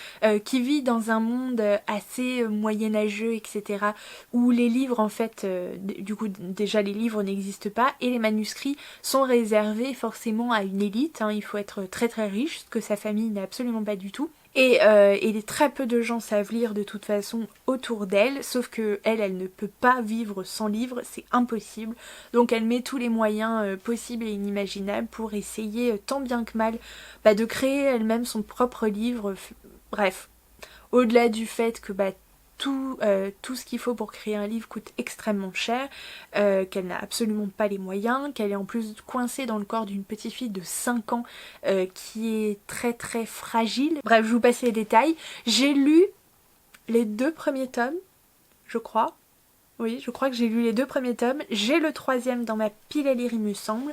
qui vit dans un monde assez moyenâgeux, etc. où les livres en fait, du coup déjà les livres n'existent pas et les manuscrits sont réservés forcément à une élite, hein. Il faut être très très riche, ce que sa famille n'est absolument pas du tout. Et très peu de gens savent lire de toute façon autour d'elle, sauf que elle ne peut pas vivre sans livre, c'est impossible. Donc elle met tous les moyens possibles et inimaginables pour essayer tant bien que mal de créer elle-même son propre livre. Bref, au-delà du fait que tout ce qu'il faut pour créer un livre coûte extrêmement cher, qu'elle n'a absolument pas les moyens, qu'elle est en plus coincée dans le corps d'une petite fille de 5 ans qui est très très fragile. Bref, je vous passe les détails. J'ai lu les 2 premiers tomes, je crois. Oui, je crois que j'ai lu les 2 premiers tomes. J'ai le 3e dans ma pile à lire, il me semble.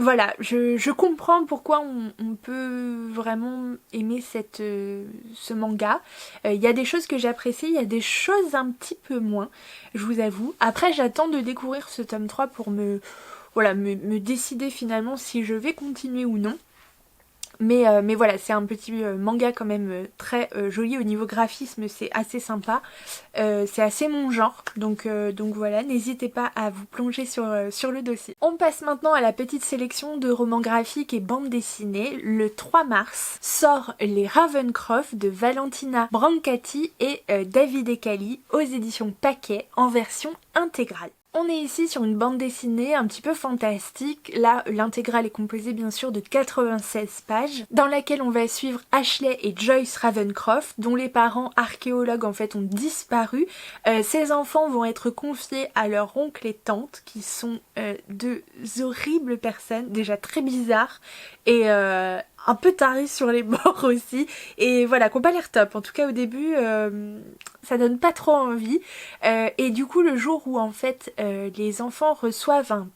Voilà, je comprends pourquoi on peut vraiment aimer ce manga. Il y a des choses que j'apprécie, il y a des choses un petit peu moins, je vous avoue. Après, j'attends de découvrir ce tome 3 pour me décider finalement si je vais continuer ou non. Mais voilà, c'est un petit manga quand même très joli au niveau graphisme, c'est assez sympa, c'est assez mon genre, donc voilà, n'hésitez pas à vous plonger sur le dossier. On passe maintenant à la petite sélection de romans graphiques et bandes dessinées. Le 3 mars sort Les Ravencroft de Valentina Brancati et David Ekali aux éditions Paquet en version intégrale. On est ici sur une bande dessinée un petit peu fantastique. Là, l'intégrale est composée bien sûr de 96 pages, dans laquelle on va suivre Ashley et Joyce Ravencroft, dont les parents archéologues en fait ont disparu. Ces enfants vont être confiés à leur oncle et tante, qui sont deux horribles personnes, déjà très bizarres, et un peu tarés sur les bords aussi, et voilà, qui n'ont pas l'air top. En tout cas au début, ça donne pas trop envie. Et du coup, le jour où en fait les enfants reçoivent un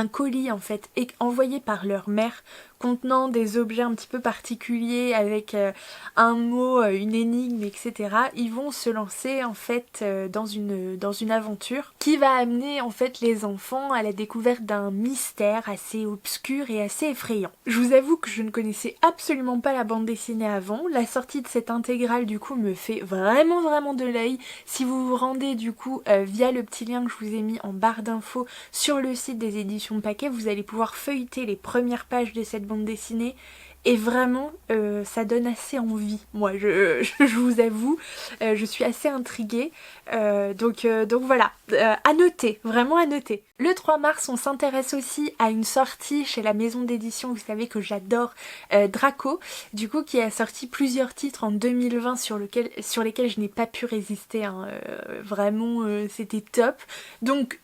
colis en fait envoyé par leur mère contenant des objets un petit peu particuliers avec un mot, une énigme, etc. Ils vont se lancer en fait dans une aventure qui va amener en fait les enfants à la découverte d'un mystère assez obscur et assez effrayant. Je vous avoue que je ne connaissais absolument pas la bande dessinée avant. La sortie de cette intégrale du coup me fait vraiment de l'œil. Si vous vous rendez du coup via le petit lien que je vous ai mis en barre d'infos sur le site des éditions Paquet, vous allez pouvoir feuilleter les premières pages de cette bande dessinée et vraiment ça donne assez envie. Moi je vous avoue, je suis assez intriguée, donc voilà, à noter, vraiment à noter. Le 3 mars on s'intéresse aussi à une sortie chez la maison d'édition, vous savez que j'adore, Draco, du coup qui a sorti plusieurs titres en 2020 sur lesquels je n'ai pas pu résister, hein. Vraiment c'était top, donc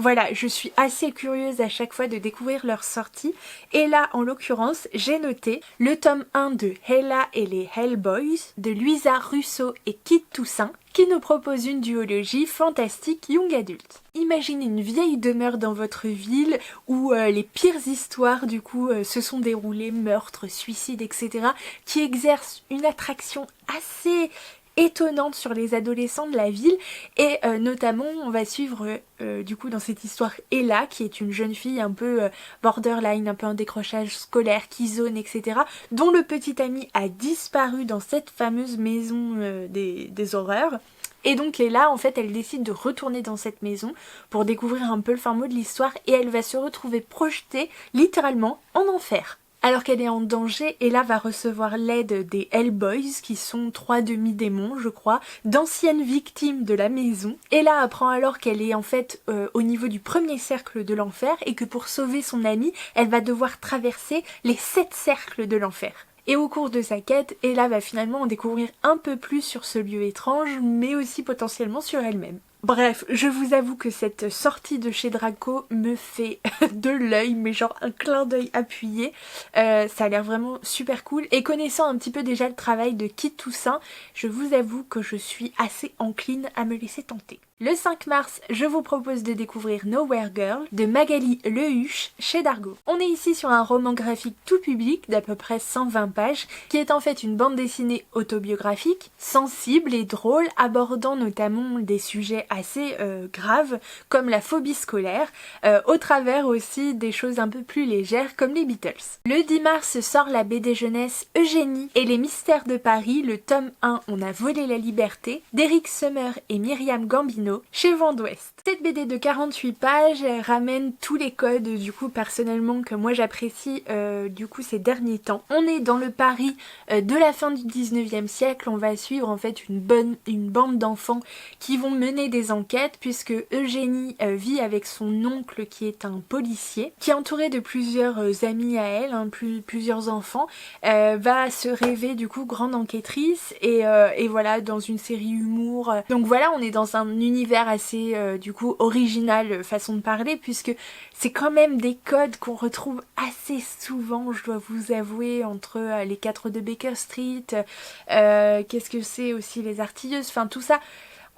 voilà, je suis assez curieuse à chaque fois de découvrir leurs sorties. Et là, en l'occurrence, j'ai noté le tome 1 de Ella et les Hellboys de Luisa Russo et Kit Toussaint, qui nous propose une duologie fantastique young adulte. Imaginez une vieille demeure dans votre ville où les pires histoires du coup se sont déroulées, meurtres, suicides, etc., qui exercent une attraction assez étonnante sur les adolescents de la ville, et notamment on va suivre du coup dans cette histoire Ella, qui est une jeune fille un peu borderline, un peu en décrochage scolaire, qui zone, etc., dont le petit ami a disparu dans cette fameuse maison des horreurs. Et donc Ella en fait elle décide de retourner dans cette maison pour découvrir un peu le fin mot de l'histoire, et elle va se retrouver projetée littéralement en enfer. Alors qu'elle est en danger, Ella va recevoir l'aide des Hellboys, qui sont 3 demi-démons, je crois, d'anciennes victimes de la maison. Ella apprend alors qu'elle est en fait au niveau du premier cercle de l'enfer, et que pour sauver son amie, elle va devoir traverser les 7 cercles de l'enfer. et au cours de sa quête, Ella va finalement en découvrir un peu plus sur ce lieu étrange, mais aussi potentiellement sur elle-même. Bref, je vous avoue que cette sortie de chez Draco me fait de l'œil, mais genre un clin d'œil appuyé. Ça a l'air vraiment super cool. Et connaissant un petit peu déjà le travail de Kit Toussaint, je vous avoue que je suis assez encline à me laisser tenter. Le 5 mars, je vous propose de découvrir Nowhere Girl de Magali Lehuche chez Dargaud. On est ici sur un roman graphique tout public d'à peu près 120 pages qui est en fait une bande dessinée autobiographique, sensible et drôle, abordant notamment des sujets assez graves comme la phobie scolaire, au travers aussi des choses un peu plus légères comme les Beatles. Le 10 mars sort la BD jeunesse Eugénie et les mystères de Paris, le tome 1 On a volé la liberté d'Eric Summer et Myriam Gambino chez Vent d'Ouest. Cette BD de 48 pages, elle ramène tous les codes du coup personnellement que moi j'apprécie du coup ces derniers temps. On est dans le Paris de la fin du 19e siècle, on va suivre en fait une bande d'enfants qui vont mener des enquêtes puisque Eugénie vit avec son oncle qui est un policier, qui est entouré de plusieurs amis à elle, plusieurs enfants, va se rêver du coup grande enquêtrice et voilà dans une série humour. Donc voilà, on est dans un univers assez du coup original façon de parler puisque c'est quand même des codes qu'on retrouve assez souvent, je dois vous avouer, entre les 4 de Baker Street, qu'est-ce que c'est aussi les artilleuses, enfin tout ça.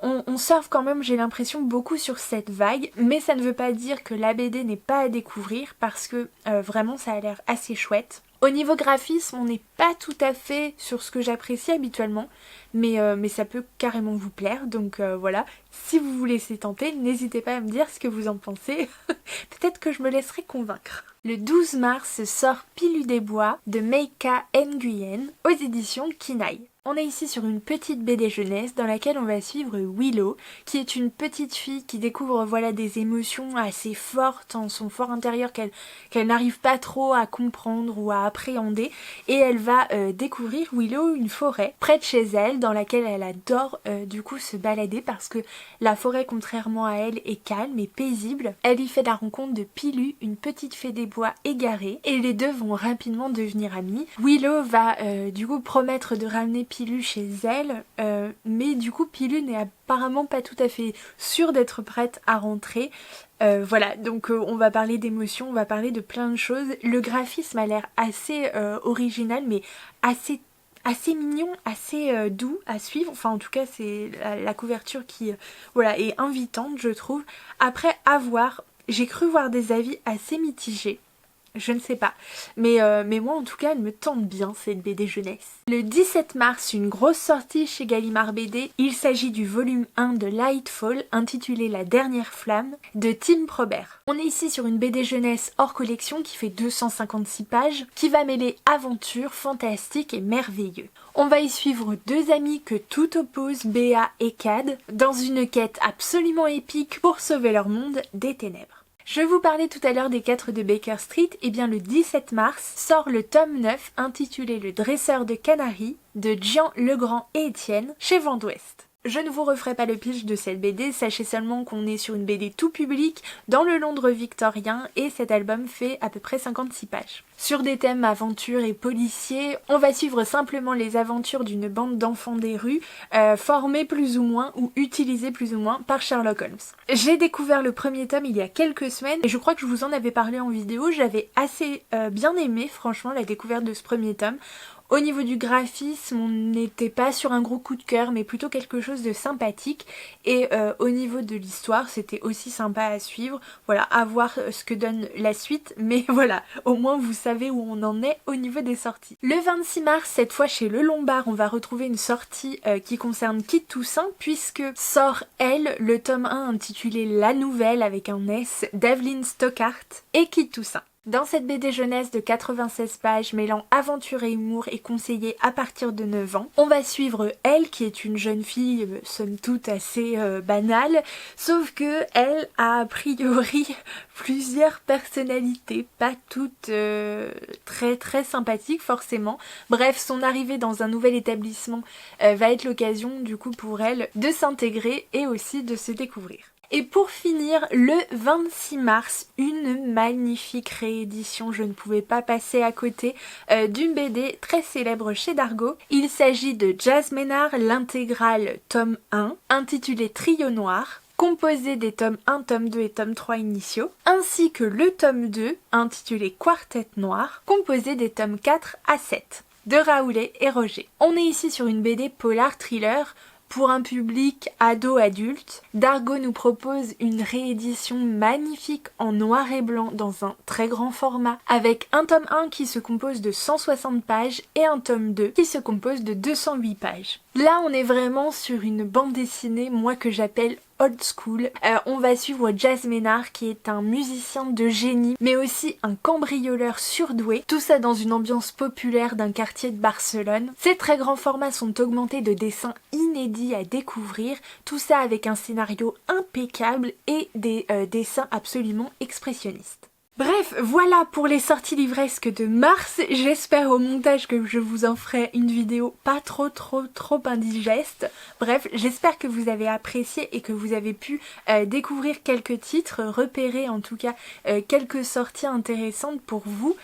On surfe quand même, j'ai l'impression, beaucoup sur cette vague, mais ça ne veut pas dire que la BD n'est pas à découvrir parce que vraiment ça a l'air assez chouette. Au niveau graphisme, on n'est pas tout à fait sur ce que j'apprécie habituellement, mais ça peut carrément vous plaire, donc voilà. Si vous vous laissez tenter, n'hésitez pas à me dire ce que vous en pensez, peut-être que je me laisserai convaincre. Le 12 mars sort Pilou des Bois de Meika Nguyen aux éditions Kinaï. On est ici sur une petite BD jeunesse dans laquelle on va suivre Willow, qui est une petite fille qui découvre voilà des émotions assez fortes en son fort intérieur qu'elle n'arrive pas trop à comprendre ou à appréhender, et elle va découvrir Willow, une forêt près de chez elle dans laquelle elle adore du coup se balader parce que la forêt contrairement à elle est calme et paisible. Elle y fait la rencontre de Pilou, une petite fée des bois égarée, et les deux vont rapidement devenir amies. Willow va du coup promettre de ramener Pilou chez elle, mais du coup Pilou n'est apparemment pas tout à fait sûre d'être prête à rentrer. Voilà, donc on va parler d'émotions, on va parler de plein de choses. Le graphisme a l'air assez original, mais assez mignon, assez doux à suivre. Enfin en tout cas c'est la couverture qui voilà, est invitante je trouve. Après à voir, j'ai cru voir des avis assez mitigés. Je ne sais pas, mais moi en tout cas elle me tente bien cette BD jeunesse. Le 17 mars, une grosse sortie chez Gallimard BD, il s'agit du volume 1 de Lightfall intitulé La dernière flamme de Tim Probert. On est ici sur une BD jeunesse hors collection qui fait 256 pages, qui va mêler aventure, fantastique et merveilleux. On va y suivre deux amis que tout oppose, Béa et Cad, dans une quête absolument épique pour sauver leur monde des ténèbres. Je vous parlais tout à l'heure des 4 de Baker Street, et bien le 17 mars sort le tome 9 intitulé Le dresseur de Canaries de Gian Legrand et Étienne chez Vent d'Ouest. Je ne vous referai pas le pitch de cette BD, sachez seulement qu'on est sur une BD tout public dans le Londres victorien et cet album fait à peu près 56 pages. Sur des thèmes aventure et policiers, on va suivre simplement les aventures d'une bande d'enfants des rues, formés plus ou moins ou utilisés plus ou moins par Sherlock Holmes. J'ai découvert le premier tome il y a quelques semaines et je crois que je vous en avais parlé en vidéo, j'avais assez bien aimé franchement la découverte de ce premier tome. Au niveau du graphisme, on n'était pas sur un gros coup de cœur, mais plutôt quelque chose de sympathique. Et au niveau de l'histoire, c'était aussi sympa à suivre. Voilà, à voir ce que donne la suite. Mais voilà, au moins vous savez où on en est au niveau des sorties. Le 26 mars, cette fois chez Le Lombard, on va retrouver une sortie qui concerne Kit Toussaint, puisque sort, elle, le tome 1 intitulé La Nouvelle avec un S d'Evelyn Stockhart et Kit Toussaint. Dans cette BD jeunesse de 96 pages mêlant aventure et humour et conseillée à partir de 9 ans, on va suivre elle qui est une jeune fille somme toute assez banale, sauf que elle a priori plusieurs personnalités, pas toutes très sympathiques forcément. Bref, son arrivée dans un nouvel établissement va être l'occasion du coup pour elle de s'intégrer et aussi de se découvrir. Et pour finir, le 26 mars, une magnifique réédition, je ne pouvais pas passer à côté d'une BD très célèbre chez Dargaud. Il s'agit de Jazz Ménard, l'intégrale tome 1, intitulé Trio Noir, composé des tomes 1, tome 2 et tome 3 initiaux, ainsi que le tome 2, intitulé Quartet Noir, composé des tomes 4 à 7, de Raoulet et Roger. On est ici sur une BD polar thriller, pour un public ado-adulte. Dargaud nous propose une réédition magnifique en noir et blanc dans un très grand format, avec un tome 1 qui se compose de 160 pages et un tome 2 qui se compose de 208 pages. Là on est vraiment sur une bande dessinée, moi que j'appelle old school. On va suivre Jazz Ménard qui est un musicien de génie mais aussi un cambrioleur surdoué. Tout ça dans une ambiance populaire d'un quartier de Barcelone. Ces très grands formats sont augmentés de dessins inédits à découvrir. Tout ça avec un scénario impeccable et des dessins absolument expressionnistes. Bref, voilà pour les sorties livresques de mars. J'espère au montage que je vous en ferai une vidéo pas trop indigeste. Bref, j'espère que vous avez apprécié et que vous avez pu découvrir quelques titres, repérer en tout cas quelques sorties intéressantes pour vous.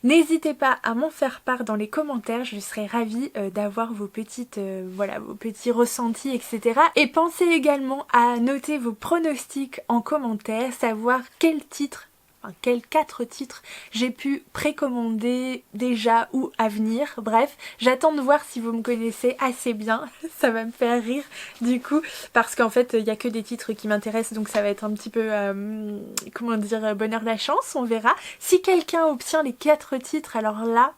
N'hésitez pas à m'en faire part dans les commentaires, je serais ravie d'avoir vos petites, vos petits ressentis, etc. Et pensez également à noter vos pronostics en commentaire, savoir quels 4 titres j'ai pu précommander déjà ou à venir. Bref, j'attends de voir si vous me connaissez assez bien, ça va me faire rire du coup, parce qu'en fait il n'y a que des titres qui m'intéressent, donc ça va être un petit peu, comment dire, bonheur la chance, on verra. Si quelqu'un obtient les 4 titres, alors là,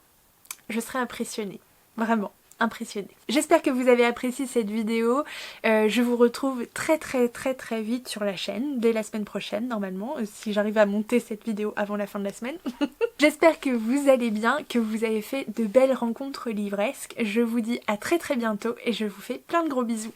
je serai impressionnée, vraiment. Impressionnée. J'espère que vous avez apprécié cette vidéo. Je vous retrouve très vite sur la chaîne, dès la semaine prochaine normalement, si j'arrive à monter cette vidéo avant la fin de la semaine. J'espère que vous allez bien, que vous avez fait de belles rencontres livresques. Je vous dis à très bientôt et je vous fais plein de gros bisous.